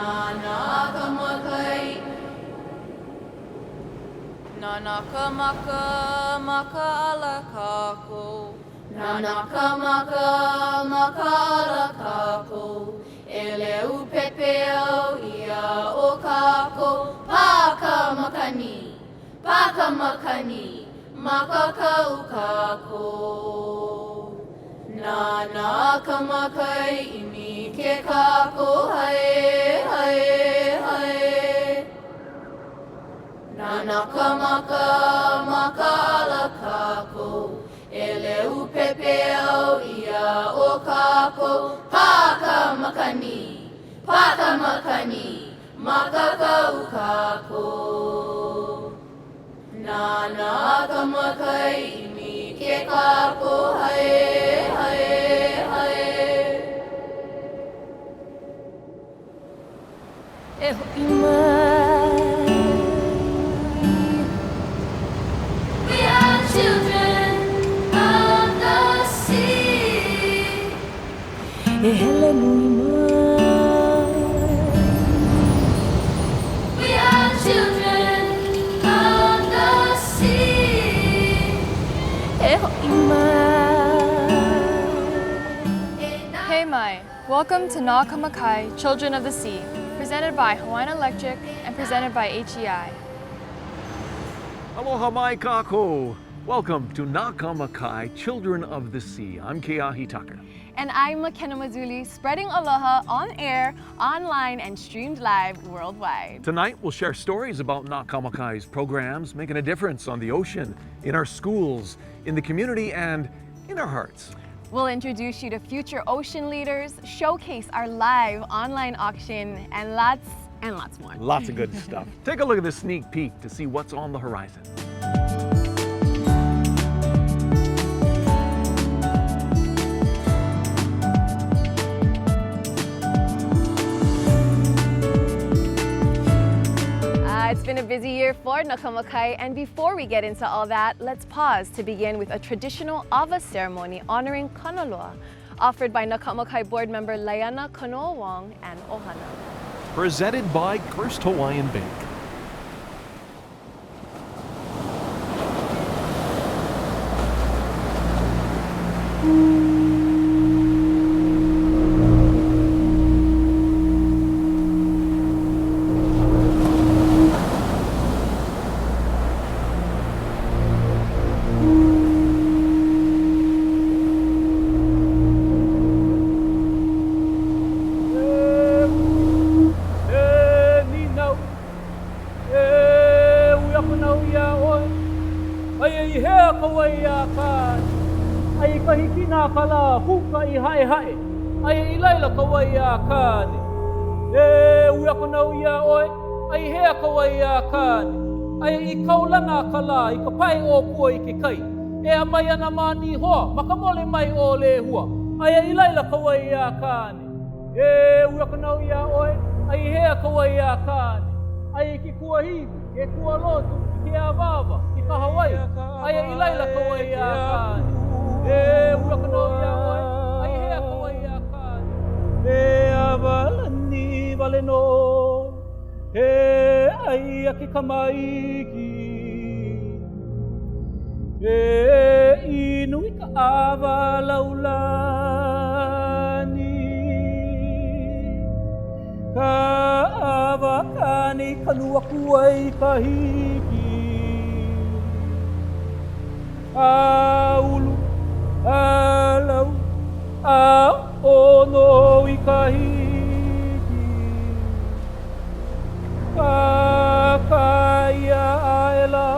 Nakamakai. Nakamaka maka ala kako. Nakamaka maka ala kako. Eleu pepeo ia o kako. Pakamakani, pakamakani, makakau kako. Nakamakai imi ke kako hae hae hae. Nakamaka maka ala kako. Eleu pepeo ia o kako. Pakamakani, pakamakani, makakau kako. Nakamakai imi ke kako hae hae hae. Ima. We are children of the sea. Hele muima. We are children of the sea. Hey Mai, welcome to Nakamakai, Children of the Sea, presented by Hawaiian Electric and presented by HEI. Aloha mai kako. Welcome to Nakamakai, Children of the Sea. I'm Keahi Tucker. And I'm McKenna Mazzuli, spreading aloha on air, online, and streamed live worldwide. Tonight, we'll share stories about Nakamakai's programs making a difference on the ocean, in our schools, in the community, and in our hearts. We'll introduce you to future ocean leaders, showcase our live online auction, and lots more. Lots of good stuff. Take a look at this sneak peek to see what's on the horizon. It's been a busy year for Nakamakai, and before we get into all that, let's pause to begin with a traditional awa ceremony honoring Kanaloa, offered by Nakamakai board member Laiana Kanoa Wong and Ohana. Presented by First Hawaiian Bank. Kala i ka pai o kua i ke kai. E a mai ana mani hoa, makamole mai o le hua. Ai i laila kaua i a kāne. E ua kanau i a oe, ai hea kaua i a kāne. Ai ki kua hivi, ke kua lotu, ke a wawa, ki ka Hawaii. Ai i laila kaua i a kāne. E ua kanau i a oe, ai hea kaua i a kāne. E a walani wale no, e ai a ki kamaiki. E inui ka awa laulani, ka awa kani kanua kuai ka hiki. A ulu, a lau, a ono i ka hiki. Ka kaya aela,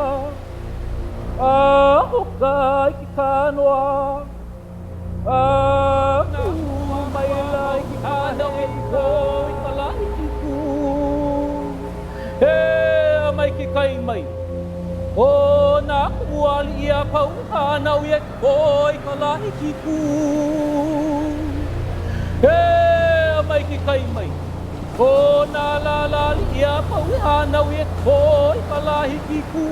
a hoka i ki kanoa, a maila i ki kanoa i ko i ka lahi ki ku. He a mai ki kai mai, o nā kuali i a pau hanau i ko i ka lahi ki ku. He a mai ki kai mai, o nā lalali i a pau hanau i ko i ka lahi ki ku.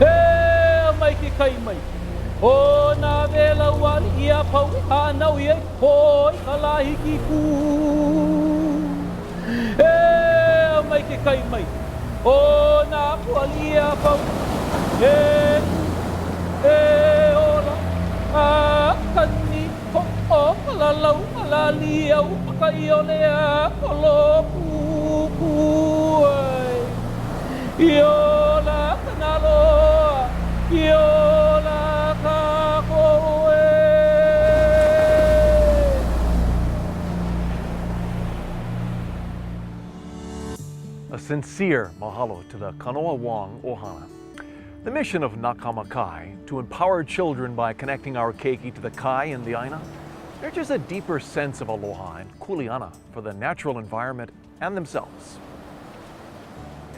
E mai ki kai mai, o nā wela wali i a pau hanau i ko i ka lahi ki ku. E mai ke kai mai. O na kualia pau. E ola. A kani ho o la lau la liau kai ole a kolo pu ai. Iola kanalo. Iola ka koe. A sincere mahalo to the Kanoa Wang Ohana. The mission of Nakamakai, to empower children by connecting our keiki to the kai and the ʻāina, nurtures a deeper sense of aloha and kuleana for the natural environment and themselves.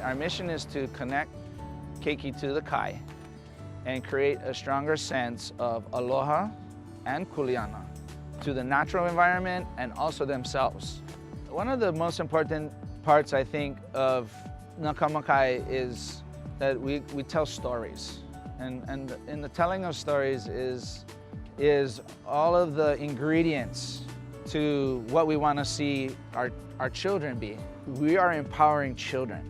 Our mission is to connect keiki to the kai and create a stronger sense of aloha and kuleana to the natural environment and also themselves. One of the most important parts, I think, of Nakamakai is that we tell stories. And in the telling of stories is all of the ingredients to what we want to see our children be. We are empowering children.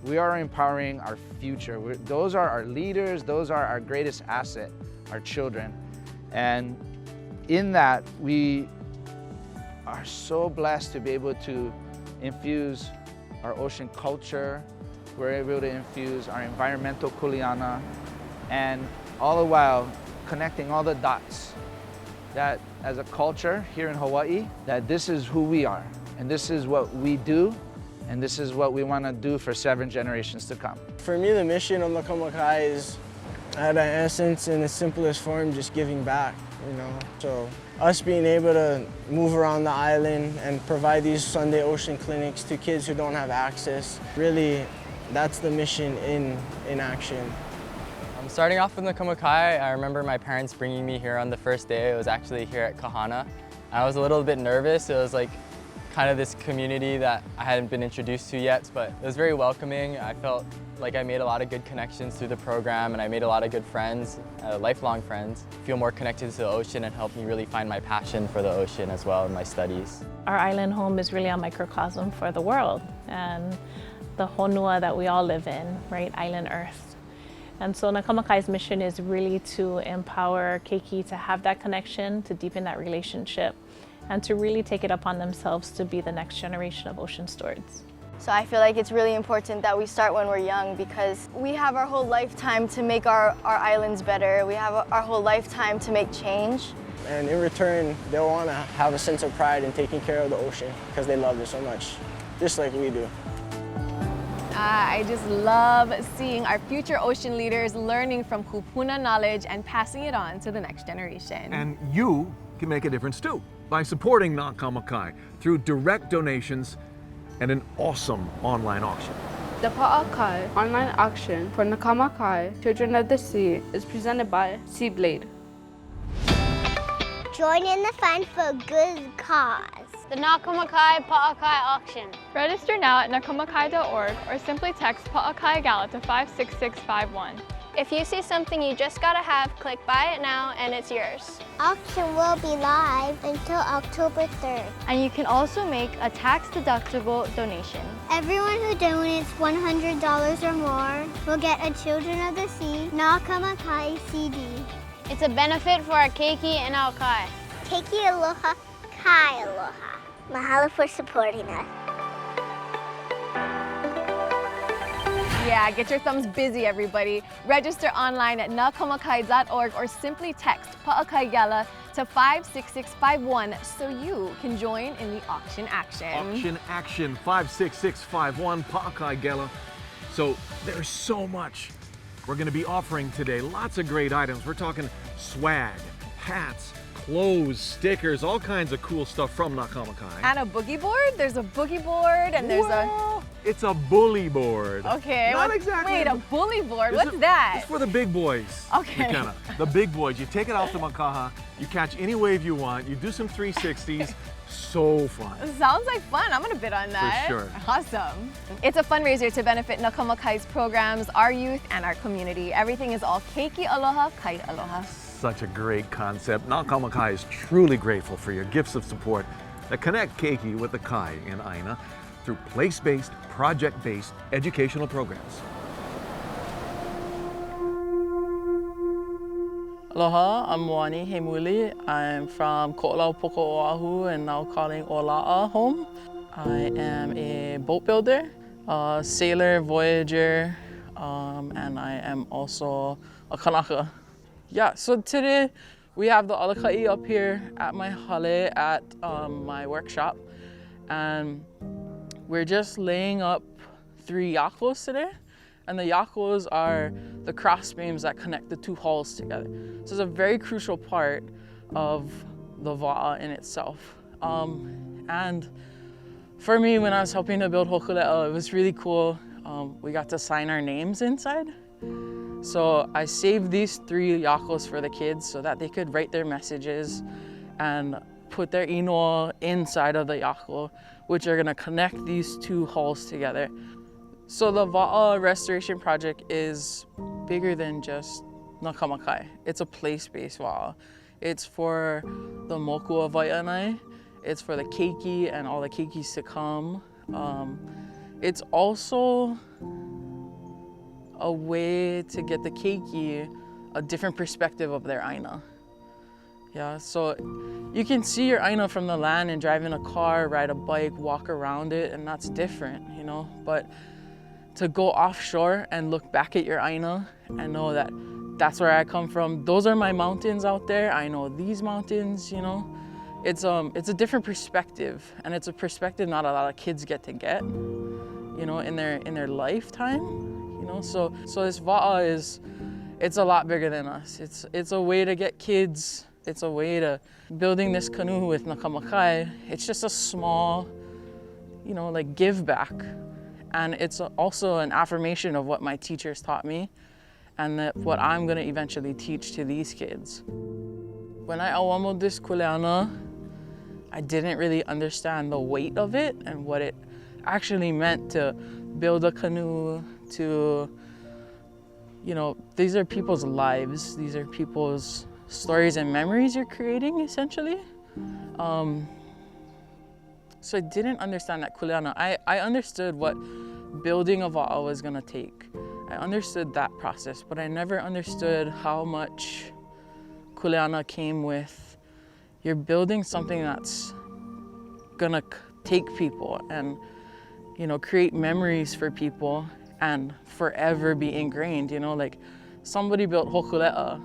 We are empowering our future. Those are our leaders, those are our greatest asset, our children. And in that, we are so blessed to be able to infuse our ocean culture. We're able to infuse our environmental kuleana, and all the while connecting all the dots that as a culture here in Hawaii, that this is who we are, and this is what we do, and this is what we want to do for 7 generations to come. For me, the mission of Nakamakai is, at an essence, in the simplest form, just giving back, you know. So us being able to move around the island and provide these Sunday ocean clinics to kids who don't have access, really, that's the mission in action. Starting off with Nakamakai, I remember my parents bringing me here on the first day. It was actually here at Kahana. I was a little bit nervous. It was like kind of this community that I hadn't been introduced to yet, but it was very welcoming. I felt like I made a lot of good connections through the program, and I made a lot of good friends, lifelong friends. Feel more connected to the ocean and helped me really find my passion for the ocean as well in my studies. Our island home is really a microcosm for the world and the honua that we all live in, right? Island Earth. And so Nakamakai's mission is really to empower keiki to have that connection, to deepen that relationship, and to really take it upon themselves to be the next generation of ocean stewards. So I feel like it's really important that we start when we're young, because we have our whole lifetime to make our islands better. We have our whole lifetime to make change. And in return, they'll want to have a sense of pride in taking care of the ocean because they love it so much, just like we do. I just love seeing our future ocean leaders learning from kupuna knowledge and passing it on to the next generation. And you can make a difference too by supporting Nakamakai through direct donations and an awesome online auction. The Pa'akai online auction for Nakamakai, Children of the Sea, is presented by Seablade. Join in the fun for a good cause. The Nakamakai Pa'akai auction. Register now at nakamakai.org or simply text Pa'akai Gala to 56651. If you see something you just gotta have, click buy it now and it's yours. Auction will be live until October 3rd. And you can also make a tax-deductible donation. Everyone who donates $100 or more will get a Children of the Sea Nakamakai CD. It's a benefit for our keiki and our kai. Keiki aloha, kai aloha. Mahalo for supporting us. Yeah, get your thumbs busy, everybody. Register online at nakamakai.org or simply text Pa'akai Gala to 56651 so you can join in the auction action. Auction action 56651 Pa'akai Gala. So there's so much we're going to be offering today. Lots of great items. We're talking swag, hats, clothes, stickers, all kinds of cool stuff from Nakamakai. And a boogie board? There's a boogie board and there's It's a bully board. Okay. Not exactly. Wait, a bully board? What's that? It's for the big boys. Okay. McKenna. The big boys. You take it out to Makaha, you catch any wave you want, you do some 360s. So fun. Sounds like fun. I'm gonna bid on that. For sure. Awesome. It's a fundraiser to benefit Nakamakai's programs, our youth, and our community. Everything is all keiki aloha, kai aloha. Such a great concept. Nakamakai is truly grateful for your gifts of support that connect keiki with the kai in ʻāina. through place-based, project-based educational programs. Aloha, I'm Moani Hemuli. I'm from Ko'olau-Poko Oahu and now calling Ola'a home. I am a boat builder, a sailor, voyager, and I am also a kanaka. Yeah, so today we have the alakai up here at my hale at my workshop, and we're just laying up 3 yakos today. And the yakos are the cross beams that connect the 2 hulls together. So it's a very crucial part of the wa'a in itself. And for me, when I was helping to build Hookeele, it was really cool. We got to sign our names inside. So I saved these 3 yakos for the kids so that they could write their messages and put their inoa inside of the yako, which are gonna connect these 2 hulls together. So the wa'a restoration project is bigger than just Nakamakai. It's a place-based wa'a. It's for the moku of Waianae. It's for the keiki and all the keikis to come. It's also a way to get the keiki a different perspective of their ʻāina. Yeah, so you can see your ʻāina from the land and drive in a car, ride a bike, walk around it, and that's different, you know? But to go offshore and look back at your ʻāina and know that that's where I come from. Those are my mountains out there. I know these mountains, you know. It's a different perspective, and it's a perspective not a lot of kids get to get, you know, in their lifetime, you know. So this wa'a it's a lot bigger than us. It's a way to get kids. It's a way to building this canoe with Nakamakai. It's just a small, you know, like give back. And it's also an affirmation of what my teachers taught me and that what I'm gonna eventually teach to these kids. When I awamo this kuleana, I didn't really understand the weight of it and what it actually meant to build a canoe, to, you know, these are people's lives. These are people's stories and memories you're creating, essentially. So I didn't understand that kuleana. I understood what building a wa'a was gonna take. I understood that process, but I never understood how much kuleana came with. You're building something that's gonna take people and, you know, create memories for people and forever be ingrained, you know, like somebody built Hookeele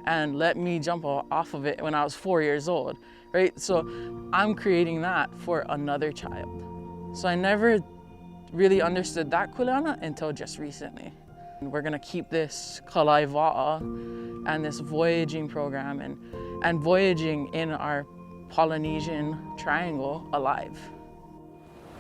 and let me jump off of it when I was 4 years old, right? So I'm creating that for another child. So I never really understood that kuleana until just recently. We're gonna keep this kalai wa'a and this voyaging program and voyaging in our Polynesian triangle alive.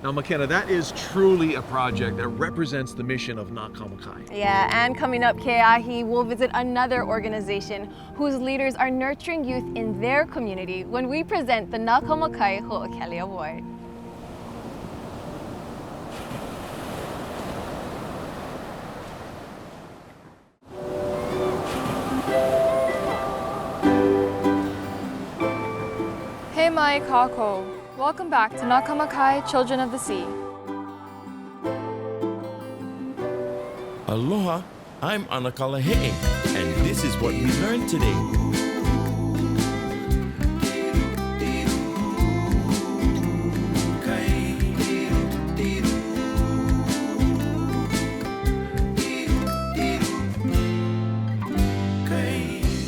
Now, McKenna, that is truly a project that represents the mission of Nakamakai. Yeah, and coming up, Keahi will visit another organization whose leaders are nurturing youth in their community when we present the Nakamakai Hookeele Award. Hey mai kako. Welcome back to Nakamakai Children of the Sea. Aloha, I'm Anakala He'e, and this is what we learned today.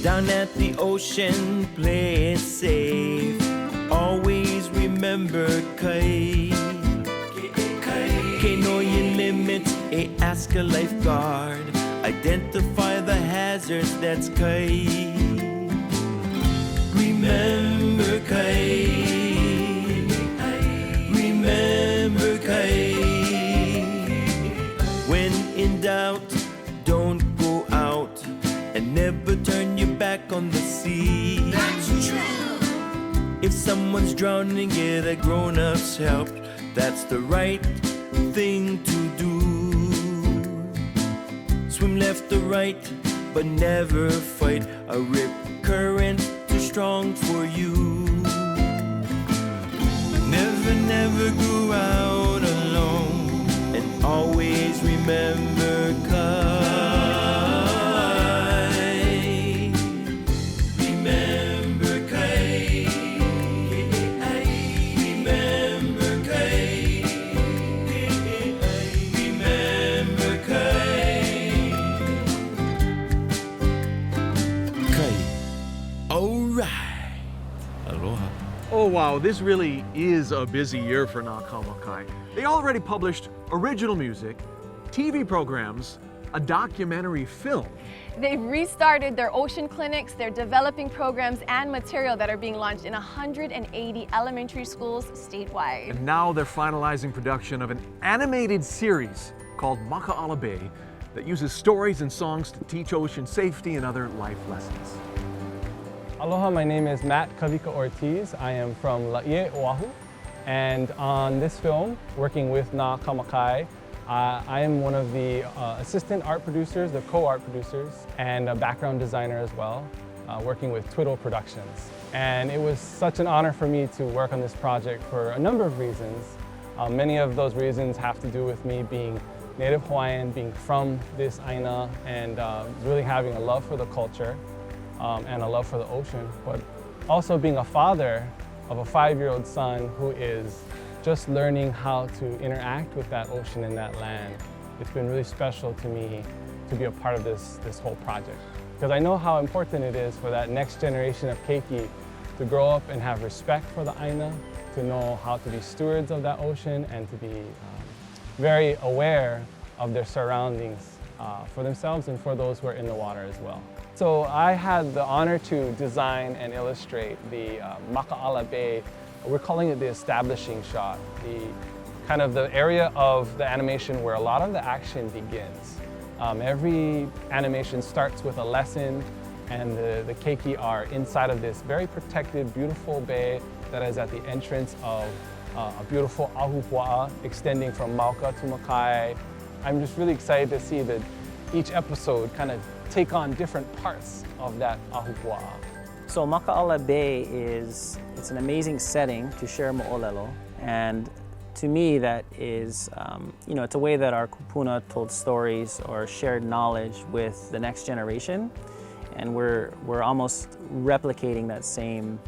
Down at the ocean, play it safe. Always remember kai. Know your limits, ask a lifeguard. Identify the hazards, that's kai. Remember kai. Remember kai. When in doubt, don't go out and never turn your back on the sea. That's true. If someone's drowning, get a grown-up's help. That's the right thing to do. Swim left or right, but never fight a rip current too strong for you. Never, never go out alone. alone, and always remember Kai. Remember Kai. Remember Kai. Remember Kai. Kai. All right. Aloha. Oh wow, this really is a busy year for Nakamakai. They already published original music, TV programs, a documentary film. They've restarted their ocean clinics, they're developing programs and material that are being launched in 180 elementary schools statewide. And now they're finalizing production of an animated series called Maka'ala Bay that uses stories and songs to teach ocean safety and other life lessons. Aloha, my name is Matt Kavika Ortiz. I am from Laie, Oahu. And on this film, working with Nakamakai, I am one of the assistant art producers, the co-art producers, and a background designer as well, working with Twiddle Productions. And it was such an honor for me to work on this project for a number of reasons. Many of those reasons have to do with me being Native Hawaiian, being from this ʻāina, and really having a love for the culture. And a love for the ocean, but also being a father of a 5-year-old son who is just learning how to interact with that ocean and that land. It's been really special to me to be a part of this whole project, because I know how important it is for that next generation of keiki to grow up and have respect for the ʻāina, to know how to be stewards of that ocean, and to be very aware of their surroundings for themselves and for those who are in the water as well. So I had the honor to design and illustrate the Maka'ala Bay. We're calling it the establishing shot, the area of the animation where a lot of the action begins. Every animation starts with a lesson, and the keiki are inside of this very protected, beautiful bay that is at the entrance of a beautiful ahupua'a extending from Mauka to Makai. I'm just really excited to see that each episode kind of take on different parts of that ahupua'a. So Maka'ala Bay it's an amazing setting to share mo'olelo, and to me that is, it's a way that our kupuna told stories or shared knowledge with the next generation, and we're almost replicating that same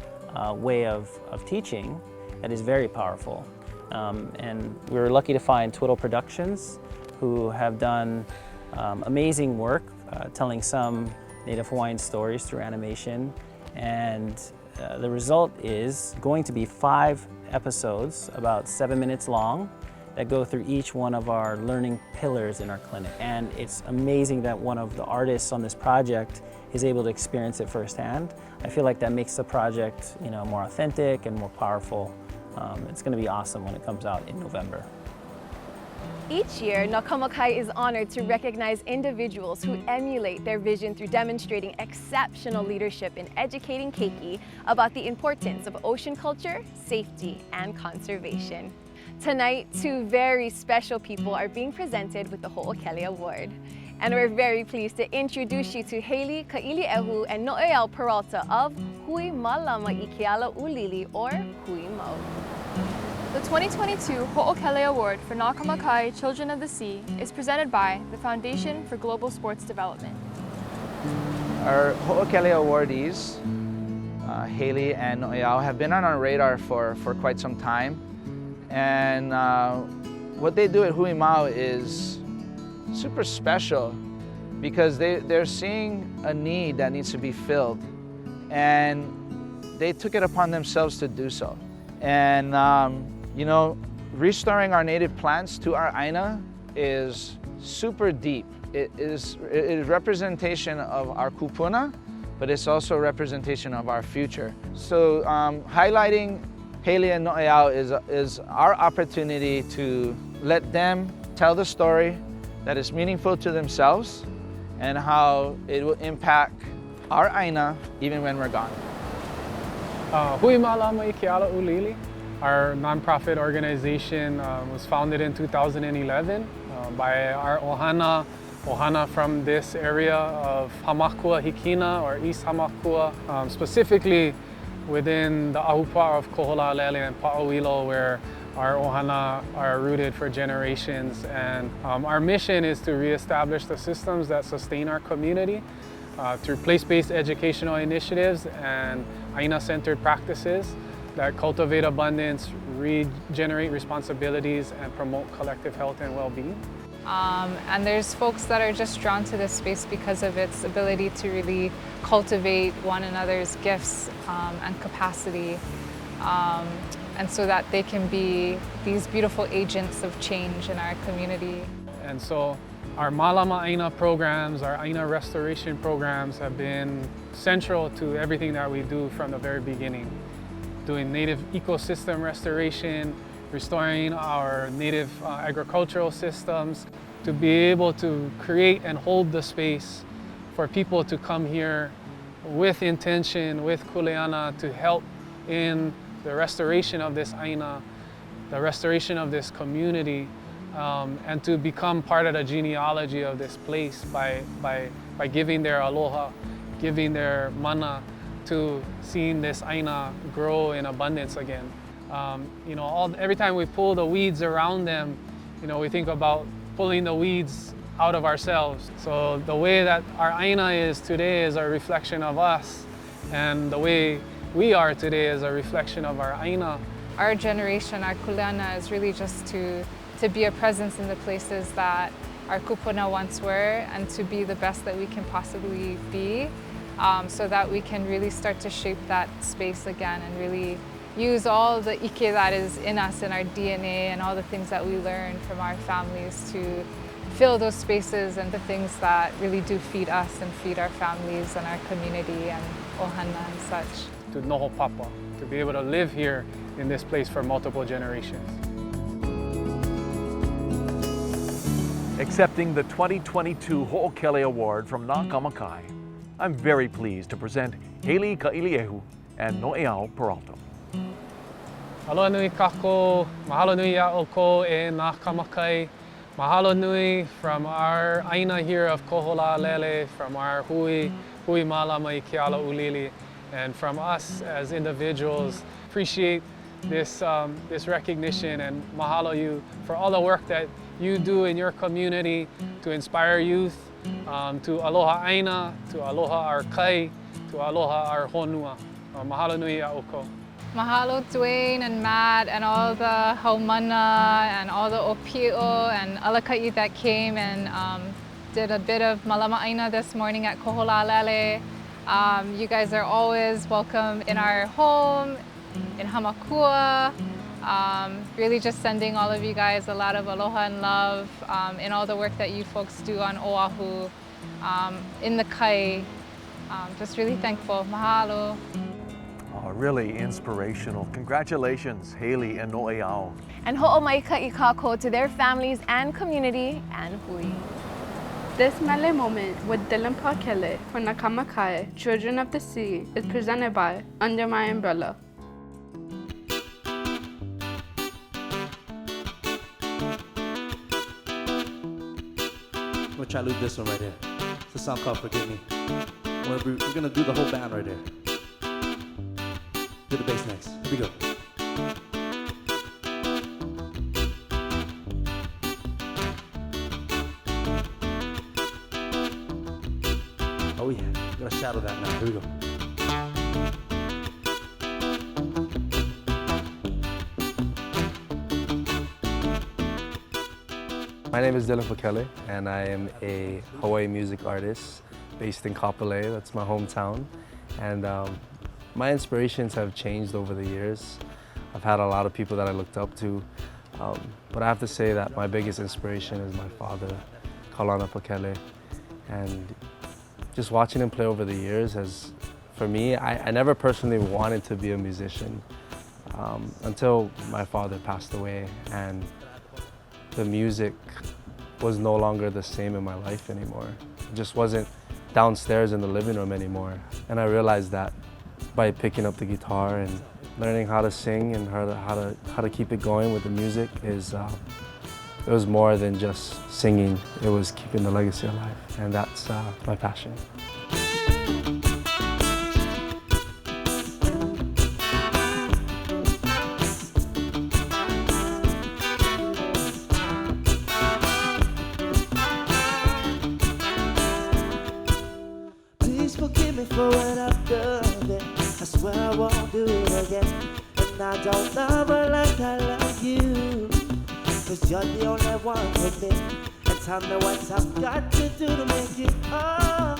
way of teaching that is very powerful. And we were lucky to find Twiddle Productions, who have done amazing work telling some Native Hawaiian stories through animation, and the result is going to be 5 episodes, about 7 minutes long, that go through each one of our learning pillars in our clinic. And it's amazing that one of the artists on this project is able to experience it firsthand. I feel like that makes the project, more authentic and more powerful. It's going to be awesome when it comes out in November. Each year, Nakamakai is honored to recognize individuals who emulate their vision through demonstrating exceptional leadership in educating keiki about the importance of ocean culture, safety, and conservation. Tonight, 2 very special people are being presented with the Hookeele Award. And we're very pleased to introduce you to Haley Ka'iliehu and No'eau Peralta of Hui Malama I Keala Ulili, or Hui Mau. The 2022 Hookeele Award for Nakamakai Children of the Sea is presented by the Foundation for Global Sports Development. Our Hookeele awardees, Haley and No'eau, have been on our radar for quite some time. And what they do at Hui Mau is super special because they're seeing a need that needs to be filled, and they took it upon themselves to do so. And restoring our native plants to our ʻāina is super deep. It is representation of our kupuna, but it's also a representation of our future. So highlighting Haley and No'eau is our opportunity to let them tell the story that is meaningful to themselves and how it will impact our ʻāina even when we're gone. Hui Malama I Keala Ulili, our nonprofit organization, was founded in 2011 by our ohana from this area of Hamakua Hikina, or East Hamakua, specifically within the ahupua'a of Koholalele and Pa'awilo, where Our ohana are rooted for generations, and our mission is to reestablish the systems that sustain our community through place-based educational initiatives and ʻāina-centered practices that cultivate abundance, regenerate responsibilities, and promote collective health and well-being. And there's folks that are just drawn to this space because of its ability to really cultivate one another's gifts and capacity, and so that they can be these beautiful agents of change in our community. And so our Malama ʻāina programs, our ʻāina restoration programs have been central to everything that we do from the very beginning. Doing native ecosystem restoration, restoring our native agricultural systems, to be able to create and hold the space for people to come here with intention, with kuleana, to help in the restoration of this ʻāina, the restoration of this community, and to become part of the genealogy of this place by giving their aloha, giving their mana, to seeing this ʻāina grow in abundance again. You know, every time we pull the weeds around them, you know, we think about pulling the weeds out of ourselves. So the way that our ʻāina is today is a reflection of us, and the way we are today is a reflection of our ʻāina. Our generation, our kuleana, is really just to be a presence in the places that our kupuna once were, and to be the best that we can possibly be, so that we can really start to shape that space again and really use all the ike that is in us, in our DNA, and all the things that we learned from our families to fill those spaces and the things that really do feed us and feed our families and our community and ohana and such. To noho papa, to be able to live here in this place for multiple generations. Accepting the 2022 Hookeele Award from Nakamakai, I'm very pleased to present Haley Ka'iliehu and Noeao Peralta. Aloha nui kako, mahalo nui a oko e Nakamakai. Mahalo nui from our ʻāina here of Koholalele, from our hui malama I ke ala ulili, and from us as individuals. Appreciate this recognition, and mahalo you for all the work that you do in your community to inspire youth, to aloha ʻāina, to aloha our kai, to aloha our honua. Mahalo nui a oko. Mahalo Dwayne and Matt and all the haumana and all the opio and alaka'i that came and did a bit of malama ʻāina this morning at Koholalele. You guys are always welcome in our home, in Hamakua. Really just sending all of you guys a lot of aloha and love in all the work that you folks do on Oahu, in the kai. Just really thankful. Mahalo. Oh, really inspirational. Congratulations, Haley and Noeao. And ho'omaika'i kako to their families and community and hui. This mele moment with Dillon Pakele for Nakamakai, Children of the Sea, is presented by Under My Umbrella. I'm gonna try to do this one right here. It's a song called Forgive Me. We're gonna do the whole band right here. Do the bass next. Here we go. Oh yeah, we're gonna shadow that now. Here we go. My name is Dillon Pakele, and I am a Hawaii music artist based in Kapolei. That's my hometown. And my inspirations have changed over the years. I've had a lot of people that I looked up to, but I have to say that my biggest inspiration is my father, Kalana Pakele. And just watching him play over the years has, for me, I never personally wanted to be a musician until my father passed away, and the music was no longer the same in my life anymore. It just wasn't downstairs in the living room anymore. And I realized that by picking up the guitar and learning how to sing and how to keep it going with the music is it was more than just singing. It was keeping the legacy alive, and that's my passion. won't do it again. And I don't love her like I love you, 'cause you're the only one for me. And tell me what I've got to do to make it up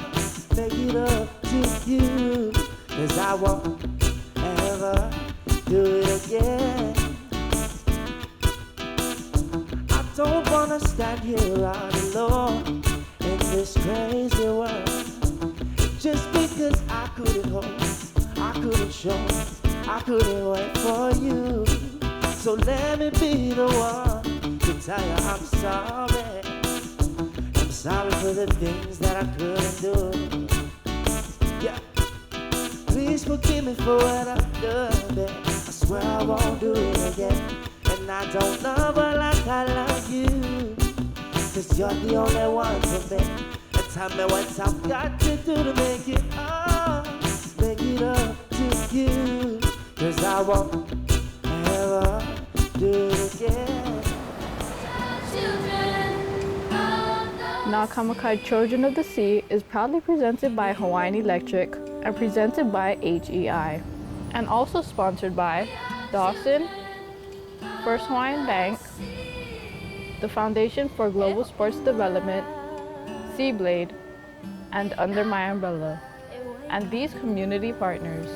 to you, 'cause I won't ever do it again. I don't wanna stand here all alone in this crazy world, just because I couldn't hold, I couldn't show, I couldn't wait for you. So let me be the one to tell you I'm sorry. I'm sorry for the things that I couldn't do. Yeah. Please forgive me for what I've done, babe. I swear I won't do it again. And I don't love her like I love you, 'cause you're the only one for me. And tell me what I've got to do to make it up to you, 'cause I won't ever do it again. Nakamakai Children of the Sea is proudly presented by Hawaiian Electric and presented by HEI, and also sponsored by Dawson, First Hawaiian Bank, the Foundation for Global Sports Development, Seablade, and Under My Umbrella, and these community partners.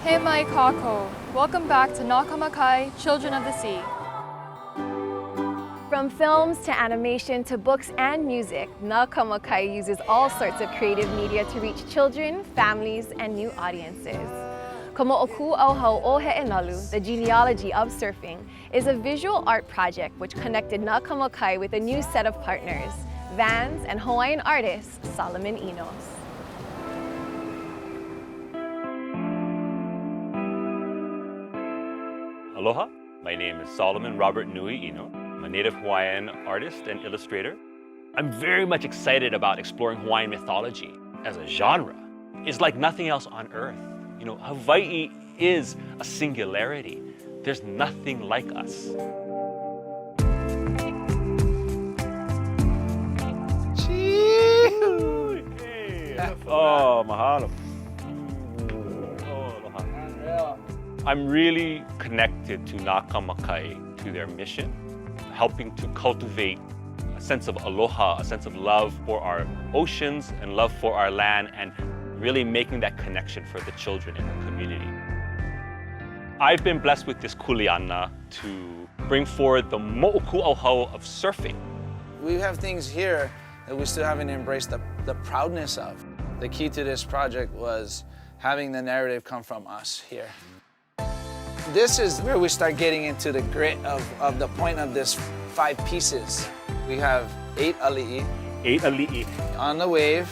Hey mai kako. Welcome back to Nakamakai, Children of the Sea. From films to animation to books and music, Nakamakai uses all sorts of creative media to reach children, families, and new audiences. Komo'oku Auhau o He'enalu, the genealogy of surfing, is a visual art project which connected Nakamakai with a new set of partners, Vans and Hawaiian artist Solomon Enos. Aloha, my name is Solomon Robert Nui Ino. I'm a native Hawaiian artist and illustrator. I'm very much excited about exploring Hawaiian mythology as a genre. It's like nothing else on earth. You know, Hawaii is a singularity. There's nothing like us. Oh, mahalo. Oh, aloha. I'm really connected to Nakamakai, to their mission, helping to cultivate a sense of aloha, a sense of love for our oceans and love for our land, and really making that connection for the children in the community. I've been blessed with this kuleana to bring forward the mo'oku auhau of surfing. We have things here that we still haven't embraced the proudness of. The key to this project was having the narrative come from us here. This is where we start getting into the grit of the point of this 5 pieces. We have 8 ali'i. 8 ali'i. On the wave,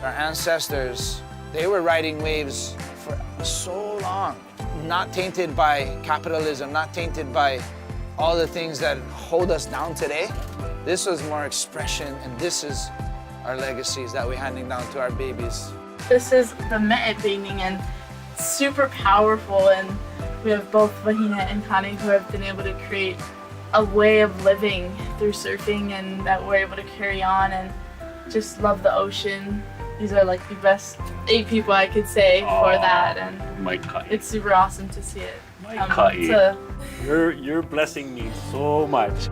our ancestors, they were riding waves for so long, not tainted by capitalism, not tainted by all the things that hold us down today. This was more expression, and this is our legacies that we're handing down to our babies. This is the me'e painting, and super powerful, and we have both Wahine and Kane who have been able to create a way of living through surfing, and that we're able to carry on and just love the ocean. These are like the best 8 people I could say for that, and it's super awesome to see it. You're blessing me so much.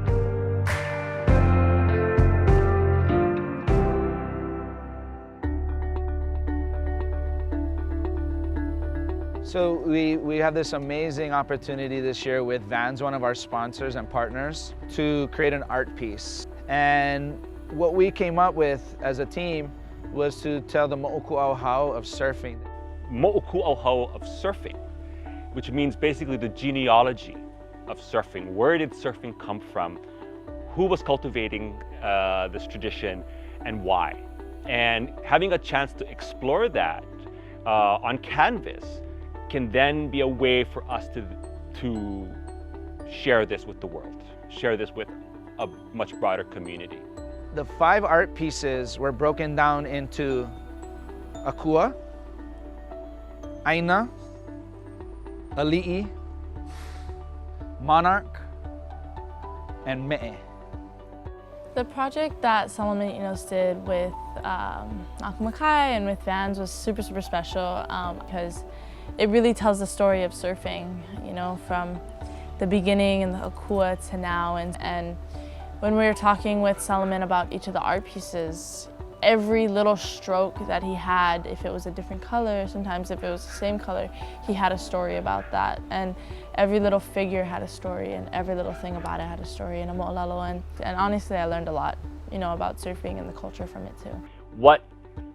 So we have this amazing opportunity this year with Vans, one of our sponsors and partners, to create an art piece. And what we came up with as a team was to tell the mo'oku auhau of surfing. Mo'oku auhau of surfing, which means basically the genealogy of surfing. Where did surfing come from? Who was cultivating this tradition, and why? And having a chance to explore that on canvas can then be a way for us to share this with the world, share this with a much broader community. The 5 art pieces were broken down into akua, ʻāina, ali'i, monarch, and me'e. The project that Solomon did with Nakamakai and with Vans was super special because it really tells the story of surfing, from the beginning and the Akua to now. And when we were talking with Solomon about each of the art pieces, every little stroke that he had, if it was a different color, sometimes if it was the same color, he had a story about that. And every little figure had a story, and every little thing about it had a story in a mo'olelo. And honestly, I learned a lot, about surfing and the culture from it too. What,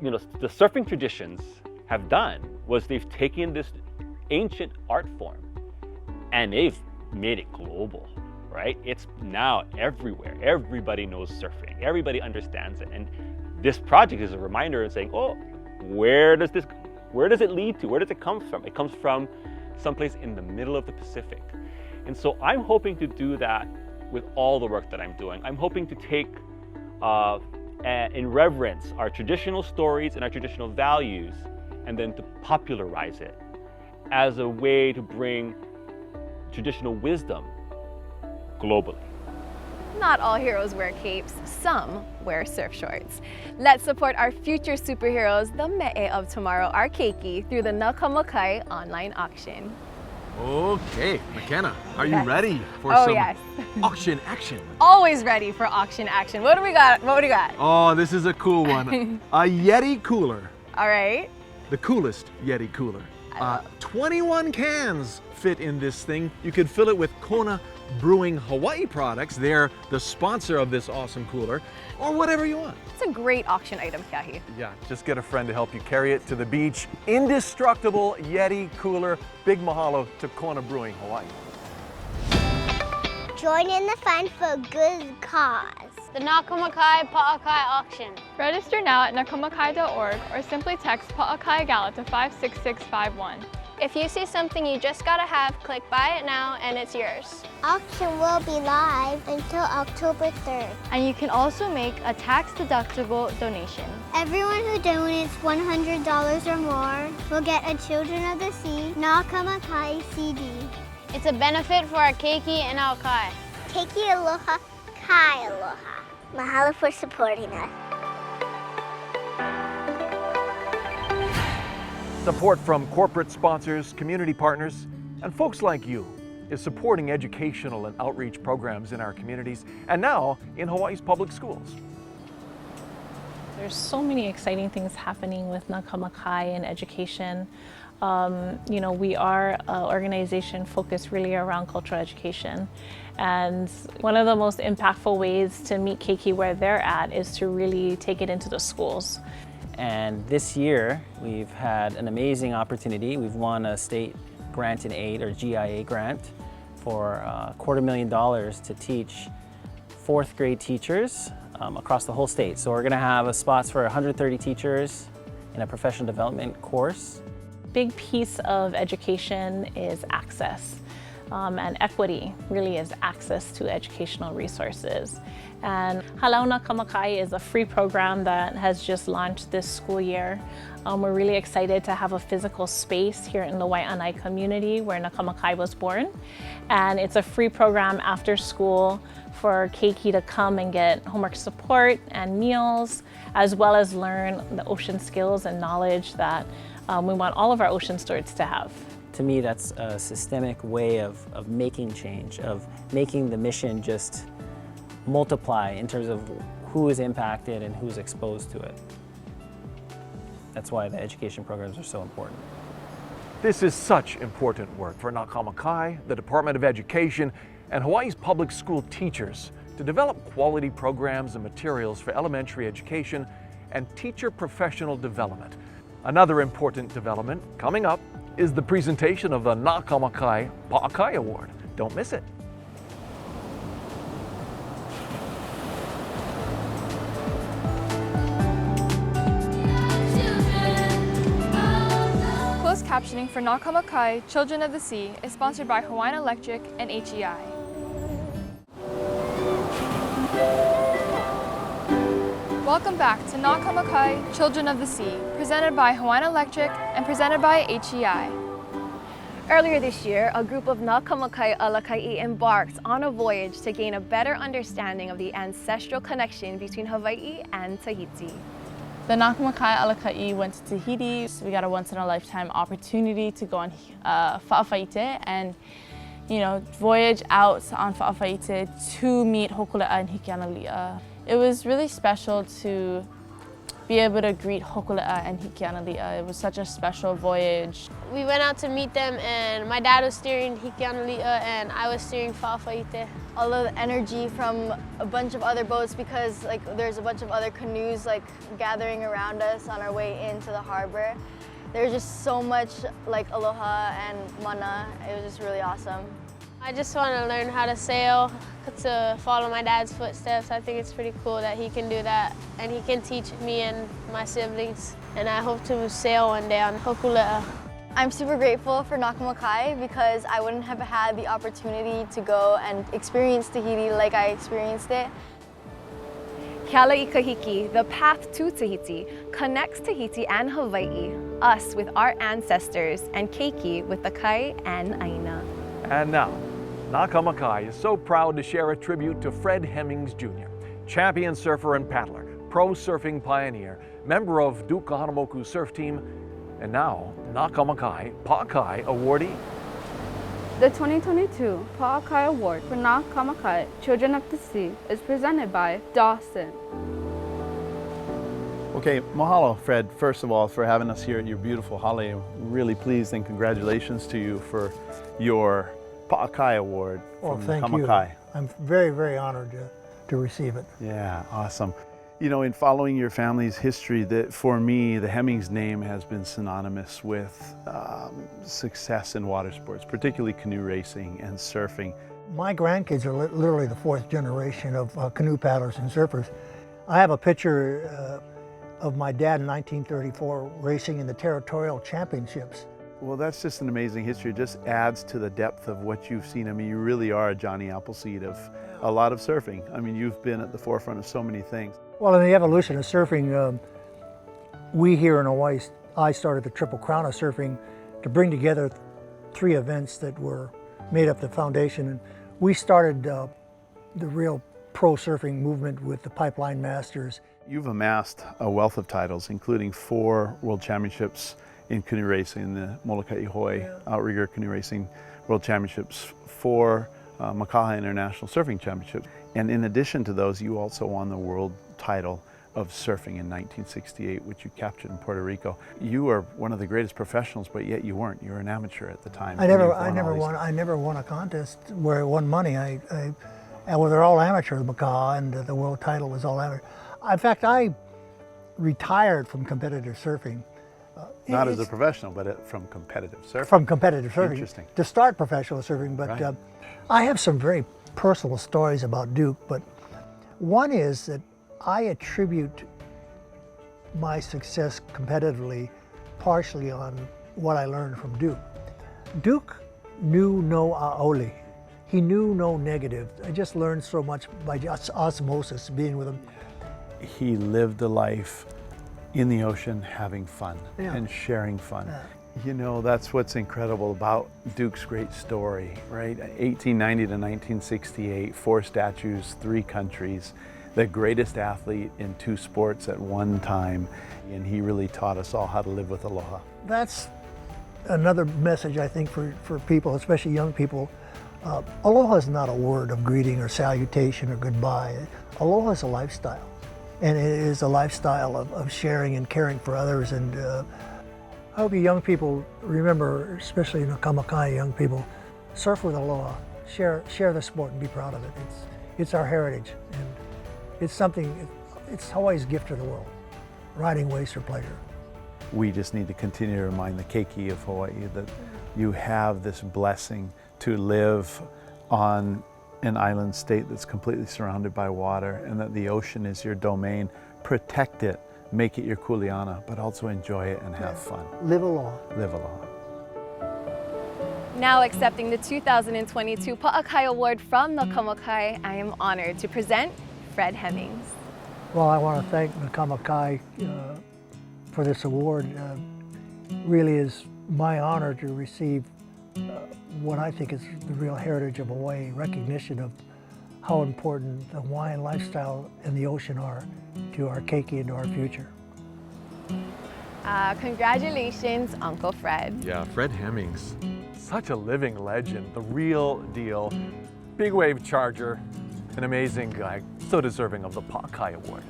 the surfing traditions have done was they've taken this ancient art form and they've made it global, right? It's now everywhere. Everybody knows surfing. Everybody understands it. And this project is a reminder of saying, oh, where does it lead to? Where does it come from? It comes from someplace in the middle of the Pacific. And so I'm hoping to do that with all the work that I'm doing. I'm hoping to take in reverence our traditional stories and our traditional values, and then to popularize it as a way to bring traditional wisdom globally. Not all heroes wear capes, some wear surf shorts. Let's support our future superheroes, the me'e of tomorrow, our keiki, through the Nakamakai online auction. Okay, McKenna, are you Yes. ready for Oh, some yes. auction action? Always ready for auction action. What do we got? What do we got? Oh, this is a cool one. A Yeti cooler. All right. The coolest Yeti cooler. 21 cans fit in this thing. You could fill it with Kona Brewing Hawaii products. They're the sponsor of this awesome cooler, or whatever you want. It's a great auction item, Kiahi. Yeah, just get a friend to help you carry it to the beach. Indestructible Yeti cooler. Big mahalo to Kona Brewing Hawaii. Join in the fun for a good cause. The Nakamakai Pa'akai auction. Register now at nakamakai.org or simply text Pa'akai Gala to 56651. If you see something you just gotta have, click buy it now and it's yours. Auction will be live until October 3rd. And you can also make a tax-deductible donation. Everyone who donates $100 or more will get a Children of the Sea Nakamakai CD. It's a benefit for our keiki and our kai. Keiki aloha, kai aloha. Mahalo for supporting us. Support from corporate sponsors, community partners, and folks like you is supporting educational and outreach programs in our communities and now in Hawaii's public schools. There's so many exciting things happening with Nakamakai and education. We are an organization focused really around cultural education. And one of the most impactful ways to meet keiki where they're at is to really take it into the schools. And this year, we've had an amazing opportunity. We've won a state grant and aid, or GIA grant, for $250,000 to teach 4th grade teachers across the whole state. So we're gonna have spots for 130 teachers in a professional development course. Big piece of education is access. And equity really is access to educational resources. And Halau Nakamakai is a free program that has just launched this school year. We're really excited to have a physical space here in the Wai'anae community where Nakamakai was born. And it's a free program after school for keiki to come and get homework support and meals, as well as learn the ocean skills and knowledge that we want all of our ocean stewards to have. To me, that's a systemic way of making change, of making the mission just multiply in terms of who is impacted and who's exposed to it. That's why the education programs are so important. This is such important work for Nakamakai, the Department of Education, and Hawaii's public school teachers to develop quality programs and materials for elementary education and teacher professional development. Another important development coming up is the presentation of the Nakamakai Pa'akai Award. Don't miss it. Closed captioning for Nakamakai Children of the Sea is sponsored by Hawaiian Electric and HEI. Welcome back to Nakamakai Children of the Sea, presented by Hawaiian Electric and presented by HEI. Earlier this year, a group of Nakamakai Alakai embarked on a voyage to gain a better understanding of the ancestral connection between Hawaii and Tahiti. The Nakamakai Alakai went to Tahiti, so we got a once-in-a-lifetime opportunity to go on Fa'afaite and, you know, voyage out on Fa'afaite to meet Hookeele and Hikeanali'a. It was really special to be able to greet Hookeele and Hikeanali'a. It was such a special voyage. We went out to meet them, and my dad was steering Hikeanali'a and I was steering Fa'afaite. All of the energy from a bunch of other boats, because like there's a bunch of other canoes like gathering around us on our way into the harbor. There's just so much like aloha and mana. It was just really awesome. I just want to learn how to sail, to follow my dad's footsteps. I think it's pretty cool that he can do that, and he can teach me and my siblings. And I hope to sail one day on Hookeele. I'm super grateful for Nakamakai because I wouldn't have had the opportunity to go and experience Tahiti like I experienced it. Keala'i Kahiki, the path to Tahiti, connects Tahiti and Hawaii, us with our ancestors, and keiki with the kai and ʻāina. And now, Nakamakai is so proud to share a tribute to Fred Hemmings Jr., champion surfer and paddler, pro surfing pioneer, member of Duke Kahanamoku surf team, and now Nakamakai Pa'akai awardee. The 2022 Pa'akai Award for Nakamakai Children of the Sea is presented by Dawson. Okay, mahalo, Fred, first of all, for having us here at your beautiful hale. I'm really pleased, and congratulations to you for your Pa'akai Award from thank Nakamakai. you. I'm very, very honored to receive it. Yeah, awesome. You know, in following your family's history, that for me, the Hemmings name has been synonymous with success in water sports, particularly canoe racing and surfing. My grandkids are literally the fourth generation of canoe paddlers and surfers. I have a picture of my dad in 1934 racing in the territorial championships. Well, that's just an amazing history. It just adds to the depth of what you've seen. I mean, you really are a Johnny Appleseed of a lot of surfing. I mean, you've been at the forefront of so many things. Well, in the evolution of surfing, we here in Hawaii, I started the Triple Crown of surfing to bring together three events that were made up the foundation. And we started the real pro surfing movement with the Pipeline Masters. You've amassed a wealth of titles, including 4 World Championships in canoe racing, the Molokai Hoi Outrigger Canoe Racing World Championships, 4 Makaha International Surfing Championships. And in addition to those, you also won the world title of surfing in 1968, which you captured in Puerto Rico. You were one of the greatest professionals, but yet you weren't. You were an amateur at the time. I never won a contest where I won money. Well, they're all amateur, Makaha, and the world title was all amateur. In fact, I retired from competitive surfing. Not as a professional, but from competitive surfing. From competitive surfing. Interesting. To start professional surfing, but Right. I have some very personal stories about Duke, but one is that I attribute my success competitively partially on what I learned from Duke. Duke knew no ʻaoli. He knew no negative. I just learned so much by just osmosis, being with him. He lived a life in the ocean having fun and sharing fun. You know, that's what's incredible about Duke's great story, right? 1890 to 1968, 4 statues, 3 countries, the greatest athlete in 2 sports at one time. And he really taught us all how to live with aloha. That's another message, I think, for people, especially young people. Aloha is not a word of greeting or salutation or goodbye. Aloha is a lifestyle. And it is a lifestyle of sharing and caring for others. And I hope you young people remember, especially Nakamakai young people, surf with aloha. Share the sport and be proud of it. It's our heritage. And it's something, it's Hawaii's gift to the world. Riding waves for pleasure. We just need to continue to remind the keiki of Hawaii that you have this blessing to live on an island state that's completely surrounded by water, and that the ocean is your domain. Protect it, make it your kuleana, but also enjoy it and have fun. Live aloha. Live aloha. Now accepting the 2022 Pa'akai Award from Nakamakai, I am honored to present Fred Hemmings. Well, I want to thank Nakamakai for this award. Really is my honor to receive what I think is the real heritage of Hawaii, recognition of how important the Hawaiian lifestyle and the ocean are to our keiki and to our future. Congratulations, Uncle Fred. Yeah, Fred Hemmings. Such a living legend, the real deal. Big wave charger, an amazing guy, so deserving of the Pakele Award.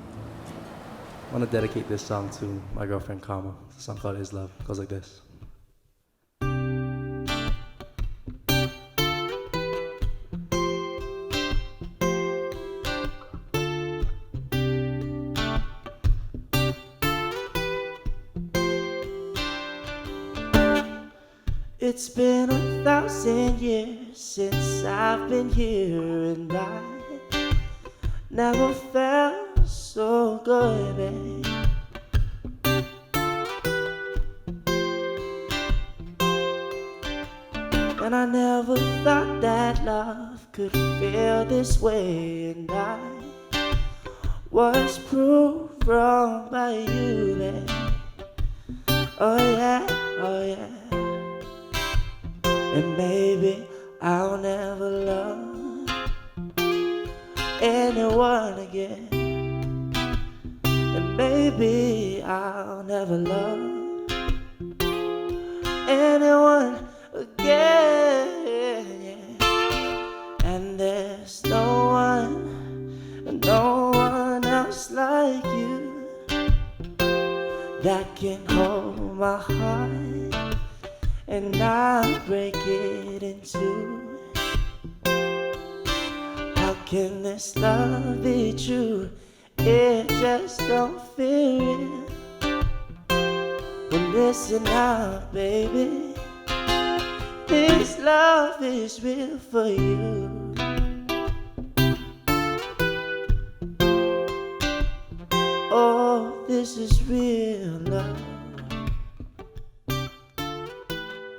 I want to dedicate this song to my girlfriend Karma. It's a song called Is Love. It goes like this. It's been 1,000 years since I've been here, and I never felt so good, babe. And I never thought that love could feel this way, and I was proved wrong by you, babe. Oh yeah, oh yeah. And maybe I'll never love anyone again. And maybe I'll never love anyone again. And there's no one else like you that can hold my heart and not break it in two. How can this love be true? It just don't feel real. Well, listen up, baby. This love is real for you. Oh, this is real love.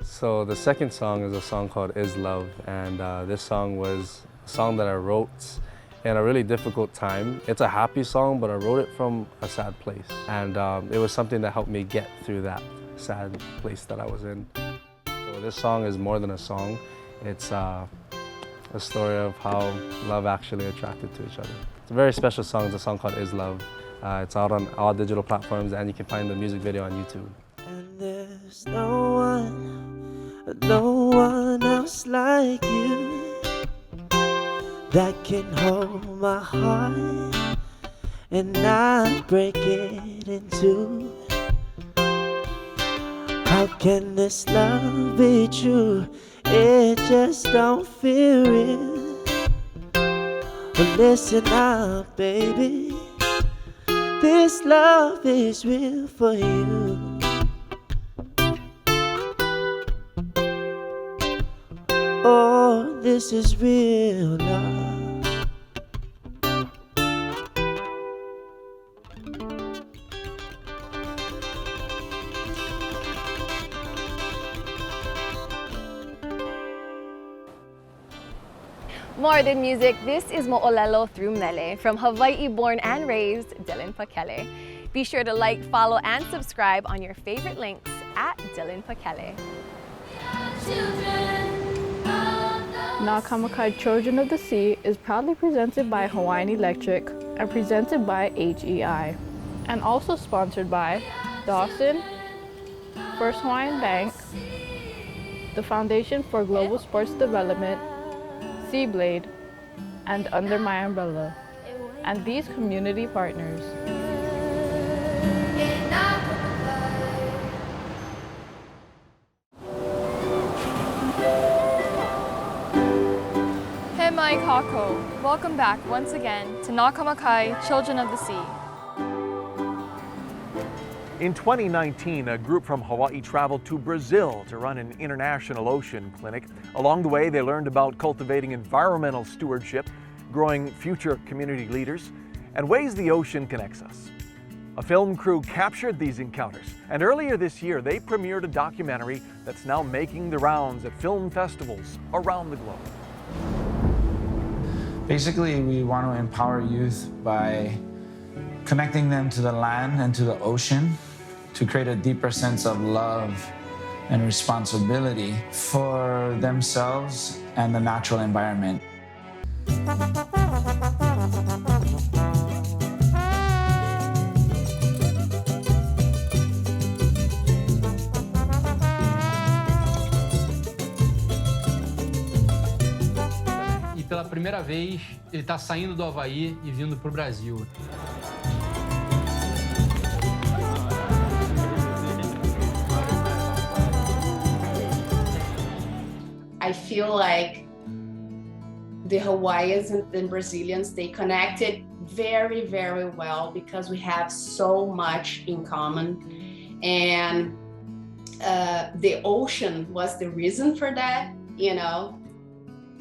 So the second song is a song called Is Love, and this song was a song that I wrote in a really difficult time. It's a happy song, but I wrote it from a sad place, and it was something that helped me get through that sad place that I was in. So this song is more than a song. It's a story of how love actually attracted to each other. It's a very special song. It's a song called Is Love. It's out on all digital platforms, and you can find the music video on YouTube. And there's no one else like you that can hold my heart and not break it in two. How can this love be true? It just don't feel real. Well, listen up, baby. This love is real for you. Oh, this is real love. More than music, this is Mo'olelo through Mele from Hawaii-born and raised Dillon Pakele. Be sure to like, follow, and subscribe on your favorite links at Dillon Pakele. Nakamakai Children of the Sea is proudly presented by Hawaiian Electric and presented by HEI, and also sponsored by Dawson, First Hawaiian Bank, the Foundation for Global Sports Development, Seablade, and Under My Umbrella, and these community partners. Kako. Welcome back once again to Nakamakai, Children of the Sea. In 2019, a group from Hawaii traveled to Brazil to run an international ocean clinic. Along the way, they learned about cultivating environmental stewardship, growing future community leaders, and ways the ocean connects us. A film crew captured these encounters, and earlier this year, they premiered a documentary that's now making the rounds at film festivals around the globe. Basically, we want to empower youth by connecting them to the land and to the ocean to create a deeper sense of love and responsibility for themselves and the natural environment. E pela primeira vez, ele está saindo do Havaí e vindo para o Brasil. I feel like the Hawaiians and the Brazilians, they connected very, very well because we have so much in common. And the ocean was the reason for that, you know.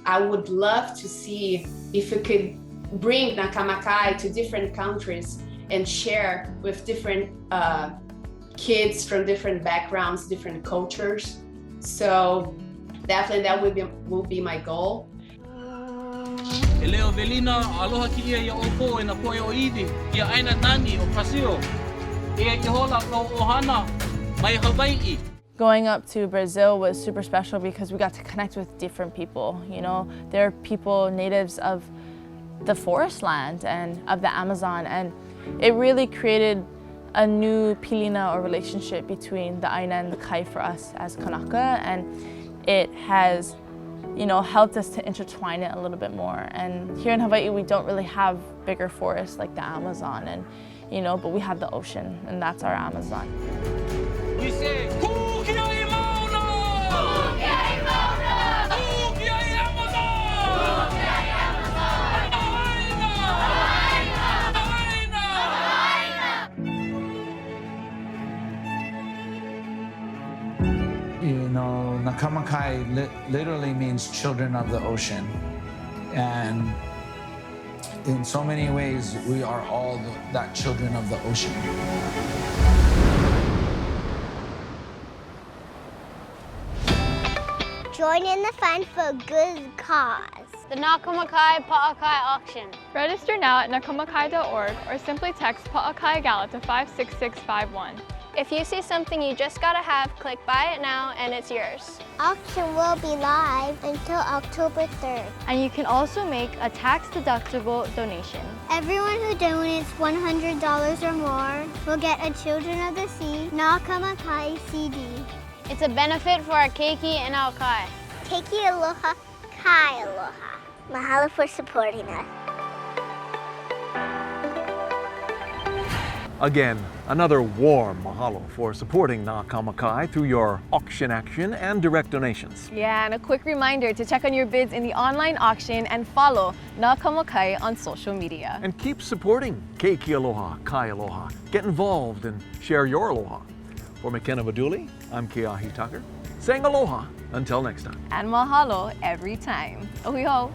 I would love to see if we could bring Nakamakai to different countries and share with different kids from different backgrounds, different cultures. So definitely that will be my goal. E leo velina aloha ki ia opo e na poe o iwi ia ʻāina nani o Pasio. E i hola no ohana mai Hawaii. Going up to Brazil was super special because we got to connect with different people. You know, there are people natives of the forest land and of the Amazon, and it really created a new pilina or relationship between the ʻāina and the kai for us as Kanaka, and it has, you know, helped us to intertwine it a little bit more. And here in Hawaii, we don't really have bigger forests like the Amazon, and you know, but we have the ocean, and that's our Amazon. We say, Hookeele mauna! Hookeele mauna! Hookeele Amazon! Hookeele Amazon! You know, Nakamakai literally means children of the ocean. And in so many ways, we are all that children of the ocean. Join in the fun for a good cause. The Nakamakai Pa'akai auction. Register now at nakamakai.org or simply text Pa'akai Gala to 56651. If you see something you just gotta have, click buy it now and it's yours. Auction will be live until October 3rd. And you can also make a tax-deductible donation. Everyone who donates $100 or more will get a Children of the Sea Nakamakai CD. It's a benefit for our keiki and our kai. Keiki aloha, kai aloha. Mahalo for supporting us. Again, another warm mahalo for supporting Nakamakai through your auction action and direct donations. Yeah, and a quick reminder to check on your bids in the online auction and follow Nakamakai on social media. And keep supporting Keiki Aloha, Kai Aloha. Get involved and share your aloha. For McKenna Vaduli, I'm Keahi Tucker, saying aloha until next time. And mahalo every time. Ohiho.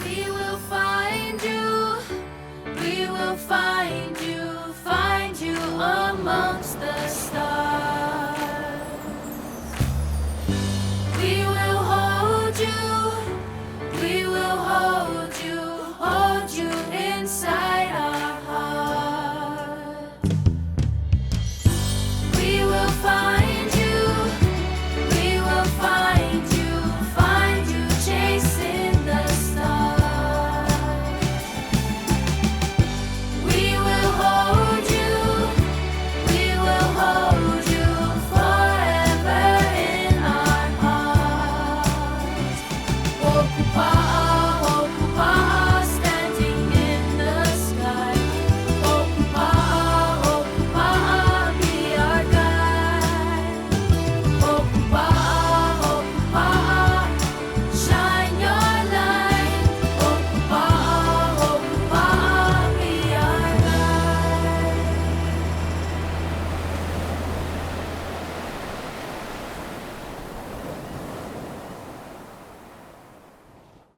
We will find you. We will find you amongst the stars. We will hold you inside our heart. We will find you chasing the stars. Occupy